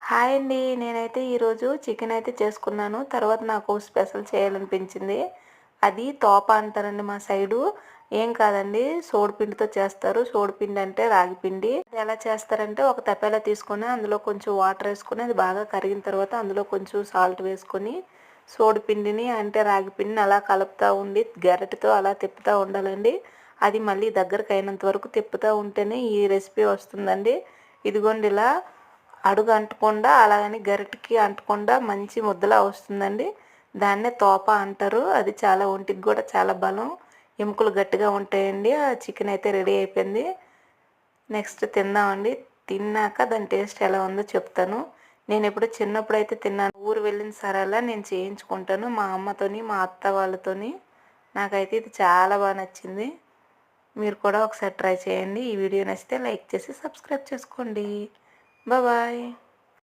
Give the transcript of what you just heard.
Hi అండి. నేనైతే ఈరోజు చికెన్ అయితే చేసుకున్నాను. తర్వాత నాకు స్పెషల్ చేయాలనిపించింది. అది తోప అంటారండి మా సైడు. ఏం కాదండి, సోడిపిండితో చేస్తారు. సోడిపిండి అంటే రాగి పిండి. అది ఎలా చేస్తారంటే ఒక తపేలా తీసుకొని అందులో కొంచెం వాటర్ వేసుకొని అది బాగా కరిగిన తర్వాత అందులో కొంచెం సాల్ట్ వేసుకొని సోడిపిండిని అంటే రాగి పిండిని అలా కలుపుతూ ఉండి గరిటెతో అలా తిప్పుతూ ఉండాలండి. అది మళ్ళీ దగ్గరకు అయినంత వరకు తిప్పుతూ ఉంటేనే ఈ రెసిపీ వస్తుందండి. ఇదిగోండి ఇలా అడుగు అంటకుండా అలాగని గరిటెకి అంటకుండా మంచి ముద్దలా వస్తుందండి. దాన్నే తోప అంటారు. అది చాలా ఒంటికి కూడా చాలా బలం. ఎముకలు గట్టిగా ఉంటాయండి. ఆ చికెన్ అయితే రెడీ అయిపోయింది. నెక్స్ట్ తిందామండి. తిన్నాక దాని టేస్ట్ ఎలా ఉందో చెప్తాను. నేను ఎప్పుడు చిన్నప్పుడు అయితే తిన్నాను. ఊరు వెళ్ళిన సరలా నేను చేయించుకుంటాను మా అమ్మతోని మా అత్త వాళ్ళతోని. నాకైతే ఇది చాలా బాగా నచ్చింది. మీరు కూడా ఒకసారి ట్రై చేయండి. ఈ వీడియో నచ్చితే లైక్ చేసి సబ్స్క్రైబ్ చేసుకోండి. బాయ్.